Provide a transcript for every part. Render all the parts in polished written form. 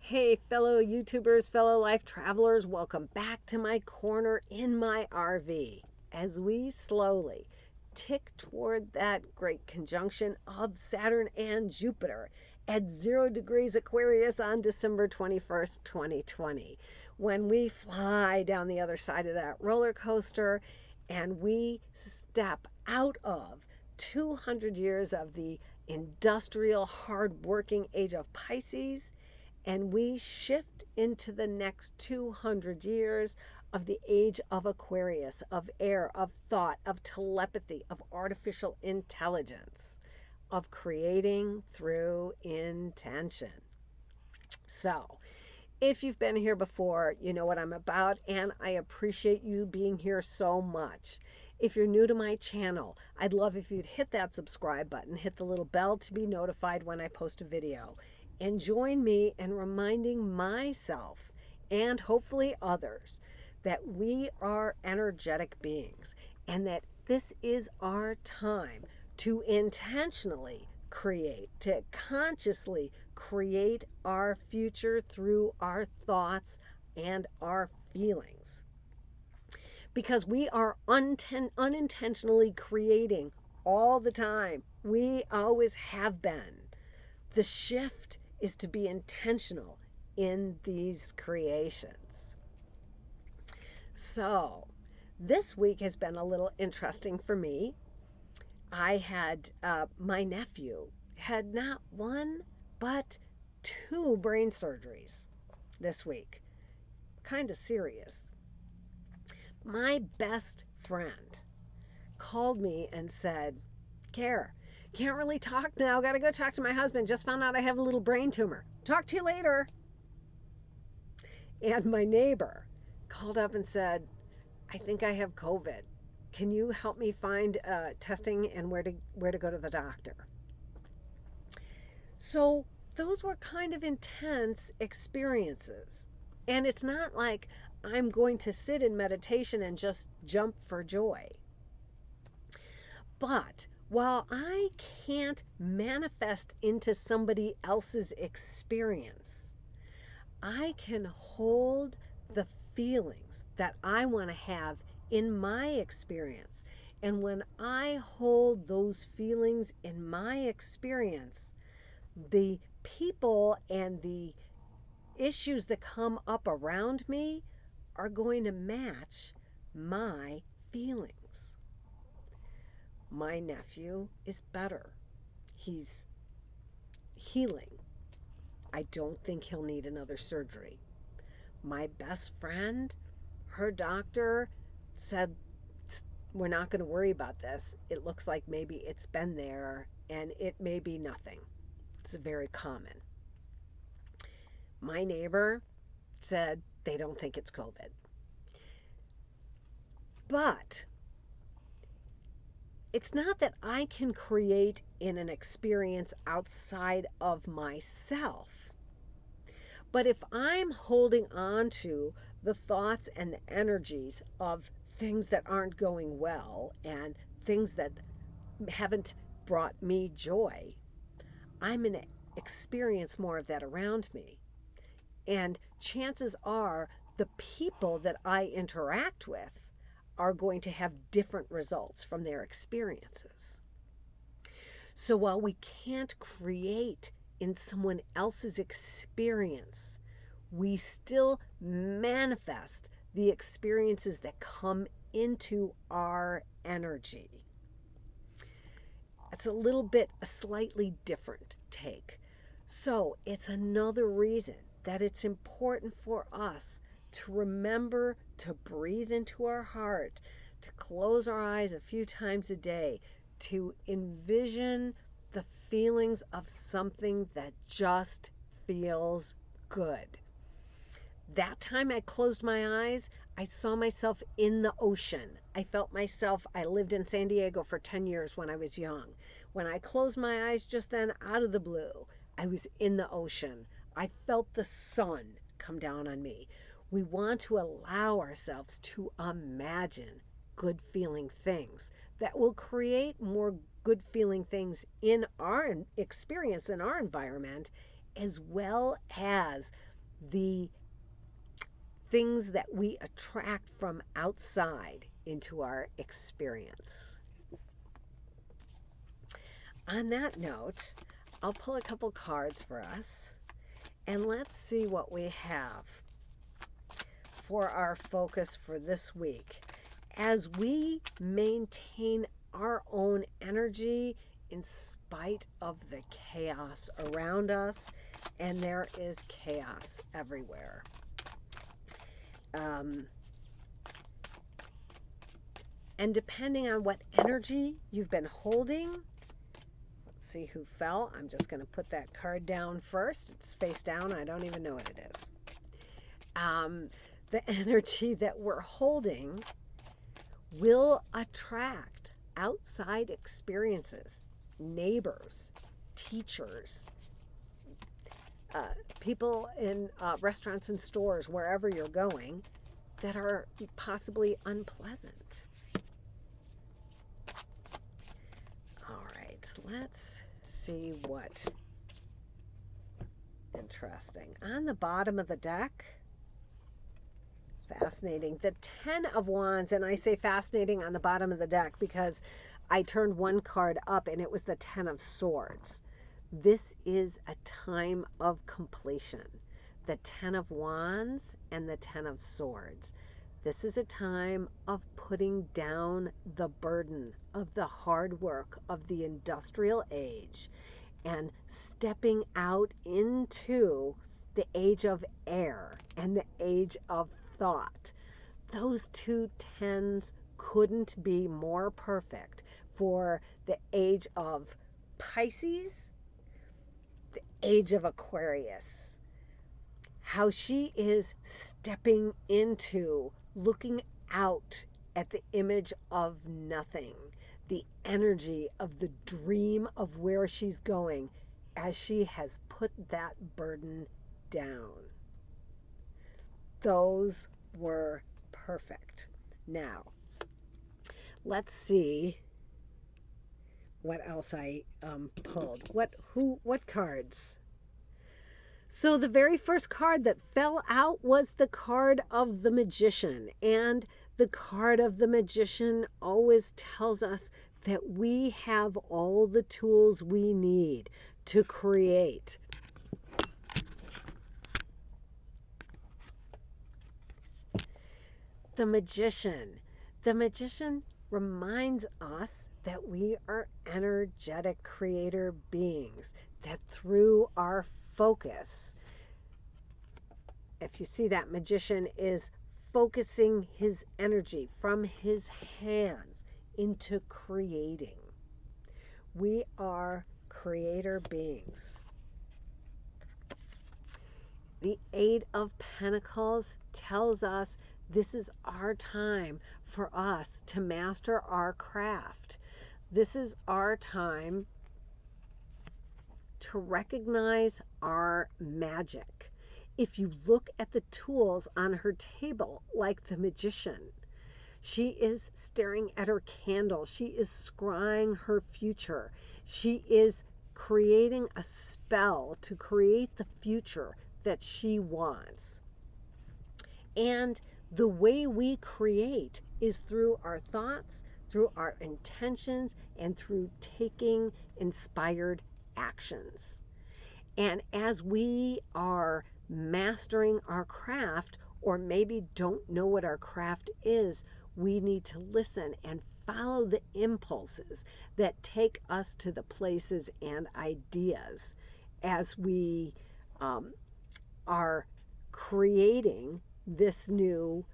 Hey, fellow YouTubers, fellow life travelers, welcome back to my corner in my RV as we slowly tick toward that great conjunction of Saturn and Jupiter at 0 degrees Aquarius on December 21st, 2020, when we fly down the other side of that roller coaster and we step out of 200 years of the industrial, hard-working age of Pisces, and we shift into the next 200 years of the age of Aquarius, of air, of thought, of telepathy, of artificial intelligence, of creating through intention. So, if you've been here before, you know what I'm about, and I appreciate you being here so much. If you're new to my channel, I'd love if you'd hit that subscribe button, hit the little bell to be notified when I post a video, and join me in reminding myself and hopefully others that we are energetic beings and that this is our time to intentionally create, to consciously create our future through our thoughts and our feelings. Because we are unintentionally creating all the time. We always have been. The shift is to be intentional in these creations. So, this week has been a little interesting for me. I had my nephew had not one but two brain surgeries this week. Kind of serious. My best friend called me and said, "Care, can't really talk now. Got to go talk to my husband. Just found out I have a little brain tumor. Talk to you later." And my neighbor called up and said, "I think I have COVID. Can you help me find testing and where to go to the doctor?" So those were kind of intense experiences. And it's not like I'm going to sit in meditation and just jump for joy. But while I can't manifest into somebody else's experience, I can hold the feelings that I want to have in my experience. And when I hold those feelings in my experience, the people and the issues that come up around me are going to match my feelings. My nephew is better. He's healing. I don't think he'll need another surgery. My best friend, her doctor said, "We're not going to worry about this. It looks like maybe it's been there and it may be nothing." It's very common. My neighbor said they don't think it's COVID. But it's not that I can create in an experience outside of myself. But if I'm holding on to the thoughts and the energies of things that aren't going well and things that haven't brought me joy, I'm going to experience more of that around me. And chances are the people that I interact with are going to have different results from their experiences. So while we can't create in someone else's experience, we still manifest the experiences that come into our energy. It's a slightly different take. So it's another reason that it's important for us to remember to breathe into our heart, to close our eyes a few times a day, to envision the feelings of something that just feels good. That time I closed my eyes, I saw myself in the ocean. I lived in San Diego for 10 years when I was young. When I closed my eyes just then, out of the blue, I was in the ocean. I felt the sun come down on me. We want to allow ourselves to imagine good feeling things that will create more good feeling things in our experience, in our environment, as well as the things that we attract from outside into our experience. On that note, I'll pull a couple cards for us, and let's see what we have for our focus for this week as we maintain our own energy in spite of the chaos around us, and there is chaos everywhere. And depending on what energy you've been holding, let's see who fell. I'm just going to put that card down first. It's face down. I don't even know what it is. The energy that we're holding will attract outside experiences, neighbors, teachers, people in restaurants and stores, wherever you're going, that are possibly unpleasant. All right, let's see what interesting. On the bottom of the deck, fascinating, the 10 of Wands, and I say fascinating on the bottom of the deck because I turned one card up and it was the 10 of Swords. This is a time of completion. The 10 of Wands and the 10 of Swords. This is a time of putting down the burden of the hard work of the industrial age and stepping out into the age of air and the age of thought. Those two 10s couldn't be more perfect for the age of Pisces, the age of Aquarius. How she is stepping into looking out at the image of nothing, the energy of the dream of where she's going as she has put that burden down. Those were perfect. Now, let's see what else I pulled. What cards? So the very first card that fell out was the card of the Magician. And the card of the Magician always tells us that we have all the tools we need to create. The Magician. The Magician reminds us that we are energetic creator beings, that through our focus, if you see that, Magician is focusing his energy from his hands into creating. We are creator beings. The 8 of Pentacles tells us this is our time for us to master our craft. This is our time to recognize our magic. If you look at the tools on her table, like the Magician, she is staring at her candle. She is scrying her future. She is creating a spell to create the future that she wants. And the way we create is through our thoughts, through our intentions, and through taking inspired actions. And as we are mastering our craft, or maybe don't know what our craft is, we need to listen and follow the impulses that take us to the places and ideas as we are creating this new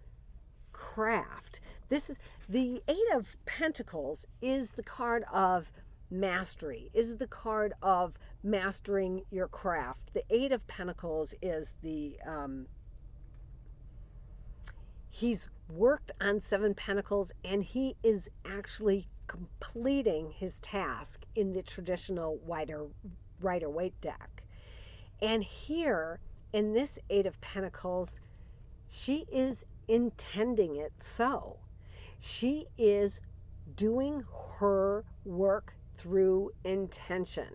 craft. This is the 8 of Pentacles is the card of mastery, is the card of mastering your craft. The 8 of Pentacles is the he's worked on 7 Pentacles and he is actually completing his task in the traditional Rider-Waite deck. And here in this 8 of Pentacles, she is intending it so. She is doing her work through intention.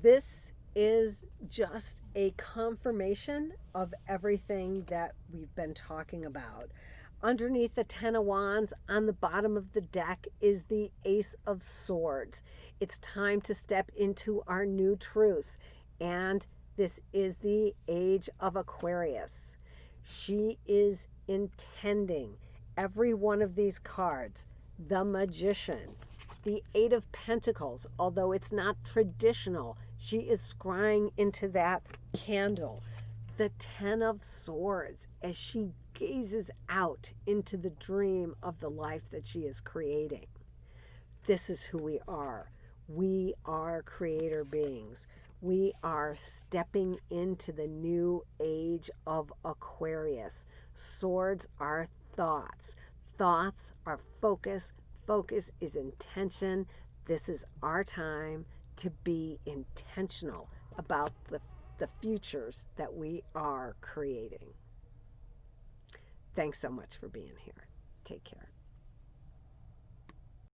This is just a confirmation of everything that we've been talking about. Underneath the Ten of Wands, on the bottom of the deck, is the Ace of Swords. It's time to step into our new truth. And this is the Age of Aquarius. She is intending every one of these cards. The Magician, the Eight of Pentacles, although it's not traditional, she is scrying into that candle. The Ten of Swords, as she gazes out into the dream of the life that she is creating. This is who we are. We are creator beings. We are stepping into the new age of Aquarius. Swords are thoughts. Thoughts are focus. Focus is intention. This is our time to be intentional about the futures that we are creating. Thanks so much for being here. Take care.